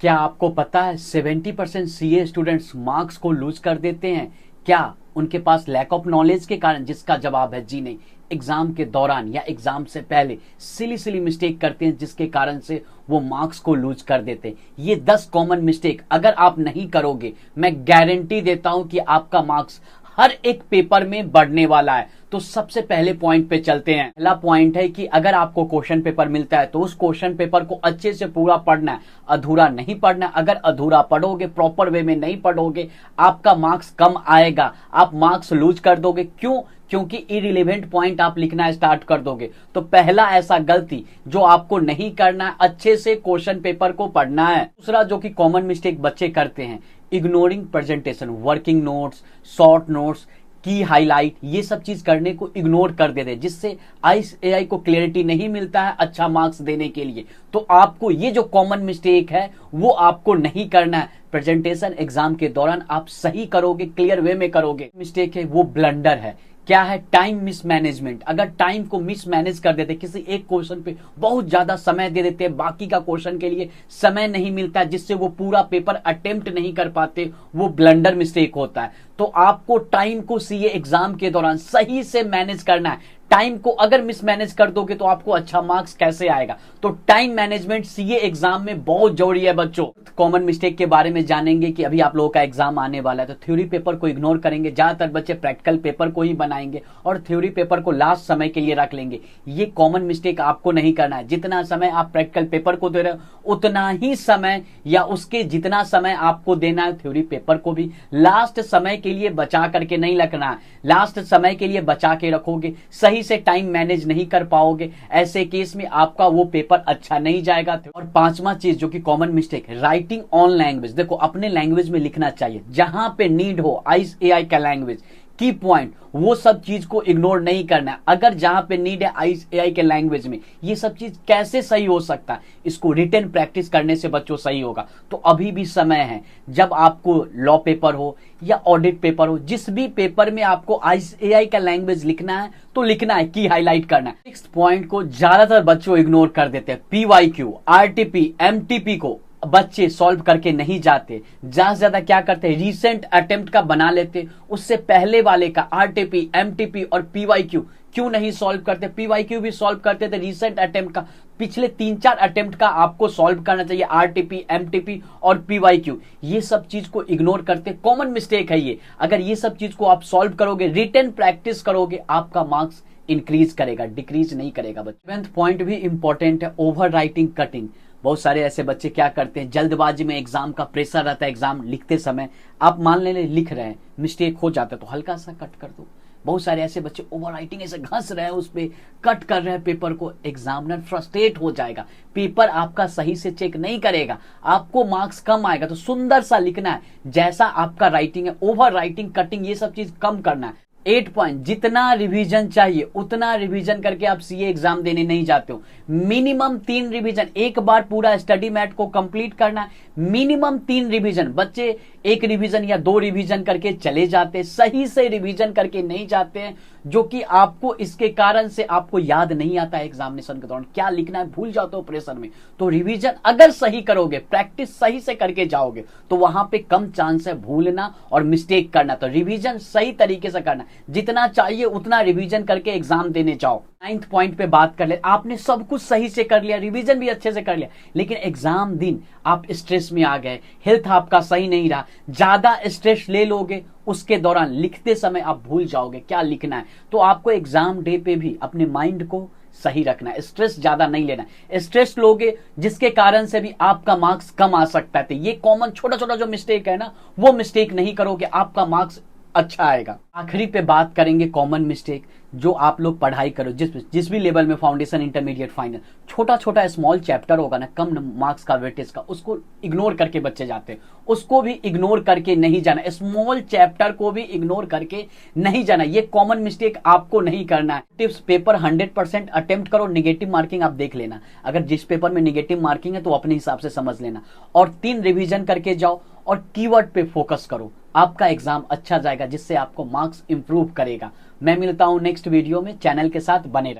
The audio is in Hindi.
क्या आपको पता है 70% सीए स्टूडेंट्स मार्क्स को लूज कर देते हैं? क्या उनके पास लैक ऑफ नॉलेज के कारण? जिसका जवाब है जी नहीं। एग्जाम के दौरान या एग्जाम से पहले सिली सिली मिस्टेक करते हैं जिसके कारण से वो मार्क्स को लूज कर देते हैं। ये 10 कॉमन मिस्टेक अगर आप नहीं करोगे, मैं गारंटी देता हूं कि आपका मार्क्स हर एक पेपर में बढ़ने वाला है। तो सबसे पहले पॉइंट पे चलते हैं। पहला पॉइंट है कि अगर आपको क्वेश्चन पेपर मिलता है तो उस क्वेश्चन पेपर को अच्छे से पूरा पढ़ना है, अधूरा नहीं पढ़ना। अगर अधूरा पढ़ोगे, प्रॉपर वे में नहीं पढ़ोगे, आपका मार्क्स कम आएगा, आप मार्क्स लूज कर दोगे। क्यों? क्योंकि इरिलेवेंट पॉइंट आप लिखना स्टार्ट कर दोगे। तो पहला ऐसा गलती जो आपको नहीं करना है, अच्छे से क्वेश्चन पेपर को पढ़ना है। दूसरा जो कि कॉमन मिस्टेक बच्चे करते हैं, ignoring presentation, working notes, short notes, की हाईलाइट, ये सब चीज करने को इग्नोर कर देते हैं, जिससे आईएसएआई को क्लैरिटी नहीं मिलता है अच्छा मार्क्स देने के लिए। तो आपको ये जो कॉमन मिस्टेक है वो आपको नहीं करना है। प्रेजेंटेशन एग्जाम के दौरान आप सही करोगे, क्लियर वे में करोगे। मिस्टेक है वो ब्लंडर है। क्या है? Time mismanagement. अगर टाइम को मिसमैनेज कर देते, किसी एक क्वेश्चन पे बहुत ज्यादा समय दे देते हैं, बाकी का क्वेश्चन के लिए समय नहीं मिलता, जिससे वो पूरा पेपर अटेम्प्ट नहीं कर पाते, वो ब्लंडर मिस्टेक होता है। तो आपको टाइम को सीए एग्जाम के दौरान सही से मैनेज करना है। टाइम को अगर मिसमैनेज कर दोगे तो आपको अच्छा मार्क्स कैसे आएगा? तो टाइम मैनेजमेंट सीए एग्जाम में बहुत जरूरी है बच्चों। कॉमन मिस्टेक के बारे में जानेंगे कि अभी आप लोगों का एग्जाम आने वाला है, तो थ्योरी पेपर को इग्नोर करेंगे। ज्यादातर बच्चे प्रैक्टिकल पेपर को ही बनाएंगे और थ्योरी पेपर को लास्ट समय के लिए रख लेंगे। ये कॉमन मिस्टेक आपको नहीं करना है। जितना समय आप प्रैक्टिकल पेपर को दे रहे हो उतना ही समय या उसके जितना समय आपको देना है थ्योरी पेपर को भी। लास्ट समय के लिए बचा करके नहीं रखना है। लास्ट समय के लिए बचा के रखोगे, सही से टाइम मैनेज नहीं कर पाओगे, ऐसे केस में आपका वो पेपर अच्छा नहीं जाएगा। और पांचवा चीज जो कि कॉमन मिस्टेक है, राइटिंग ऑन लैंग्वेज। देखो, अपने लैंग्वेज में लिखना चाहिए, जहां पे नीड हो आईएसएआई का लैंग्वेज, की पॉइंट, वो सब चीज को इग्नोर नहीं करना है। अगर जहां पे नीड है आईएसएआई के लैंग्वेज में, ये सब चीज कैसे सही हो सकता है? इसको रिटन प्रैक्टिस करने से बच्चों सही होगा। तो अभी भी समय है, जब आपको लॉ पेपर हो या ऑडिट पेपर हो, जिस भी पेपर में आपको आईएसएआई का लैंग्वेज लिखना है तो लिखना है, की हाईलाइट करना है। नेक्स्ट पॉइंट को ज्यादातर बच्चों इग्नोर कर देते हैं। पीवाईक्यू, आरटीपी, एमटीपी को बच्चे सॉल्व करके नहीं जाते। ज्यादा से ज्यादा क्या करते हैं, रीसेंट अटेम्प्ट का बना लेते, उससे पहले वाले का आरटीपी, एमटीपी और पीवाईक्यू क्यों नहीं सॉल्व करते? पीवाईक्यू भी सॉल्व करते थे, रीसेंट अटेम्प्ट का, पिछले 3-4 अटेम्प्ट का आपको सॉल्व करना चाहिए। आरटीपी, एमटीपी और पीवाईक्यू, ये सब चीज को इग्नोर करते, कॉमन मिस्टेक है ये। अगर ये सब चीज को आप सॉल्व करोगे, रिटन प्रैक्टिस करोगे, आपका मार्क्स इंक्रीज करेगा, डिक्रीज नहीं करेगा। बच्चे 7th पॉइंट भी इंपॉर्टेंट है, ओवर राइटिंग, कटिंग। बहुत सारे ऐसे बच्चे क्या करते हैं, जल्दबाजी में, एग्जाम का प्रेशर रहता है, एग्जाम लिखते समय आप मान ले लिख रहे हैं, मिस्टेक हो जाता है तो हल्का सा कट कर दो। बहुत सारे ऐसे बच्चे ओवर राइटिंग ऐसे घस रहे हैं, उस पे कट कर रहे हैं पेपर को, एग्जामिनर फ्रस्ट्रेट हो जाएगा, पेपर आपका सही से चेक नहीं करेगा, आपको मार्क्स कम आएगा। तो सुंदर सा लिखना है, जैसा आपका राइटिंग है। ओवर राइटिंग, कटिंग, ये सब चीज कम करना है। 8 पॉइंट, जितना रिवीजन चाहिए उतना रिवीजन करके आप सीए एग्जाम देने नहीं जाते हो। मिनिमम 3 रिवीजन, एक बार पूरा स्टडी मैट को कंप्लीट करना है, मिनिमम 3 रिवीजन। बच्चे 1 रिवीजन या 2 रिवीजन करके चले जाते, सही से रिवीजन करके नहीं जाते हैं, जो कि आपको इसके कारण से आपको याद नहीं आता है एग्जामिनेशन के दौरान, क्या लिखना है भूल जाते हो प्रेशर में। तो रिवीजन अगर सही करोगे, प्रैक्टिस सही से करके जाओगे, तो वहां पे कम चांस है भूलना और मिस्टेक करना। तो रिवीजन सही तरीके से करना, जितना चाहिए उतना रिवीजन करके एग्जाम देने जाओ। 9th पॉइंट पे बात कर ले, आपने सब कुछ सही से कर लिया, रिवीजन भी अच्छे से कर लिया, लेकिन एग्जाम दिन आप स्ट्रेस में आ गए, हेल्थ आपका सही नहीं रहा, ज्यादा स्ट्रेस ले लोगे, उसके दौरान लिखते समय आप भूल जाओगे क्या लिखना है। तो आपको एग्जाम डे पे भी अपने माइंड को सही रखना है, स्ट्रेस ज्यादा नहीं लेना है। स्ट्रेस लोगे जिसके कारण से भी आपका मार्क्स कम आ सकता है। तो ये कॉमन छोटा छोटा जो मिस्टेक है ना, वो मिस्टेक नहीं करोगे, आपका मार्क्स अच्छा आएगा। आखिरी पे बात करेंगे कॉमन मिस्टेक, जो आप लोग पढ़ाई करो, जिस भी लेवल में, फाउंडेशन, इंटरमीडिएट, फाइनल, छोटा छोटा स्मॉल चैप्टर होगा ना, कम मार्क्स का, वेटेज का, उसको इग्नोर करके बच्चे जाते हैं। उसको भी इग्नोर करके नहीं जाना, स्मॉल चैप्टर को भी इग्नोर करके नहीं जाना। ये कॉमन मिस्टेक आपको नहीं करना है। टिप्स, पेपर 100% अटेम्प्ट करो, निगेटिव मार्किंग आप देख लेना, अगर जिस पेपर में निगेटिव मार्किंग है तो अपने हिसाब से समझ लेना, और 3 रिवीजन करके जाओ और कीवर्ड पे फोकस करो, आपका एग्जाम अच्छा जाएगा, जिससे आपको मार्क्स इंप्रूव करेगा। मैं मिलता हूं नेक्स्ट वीडियो में, चैनल के साथ बने रहें।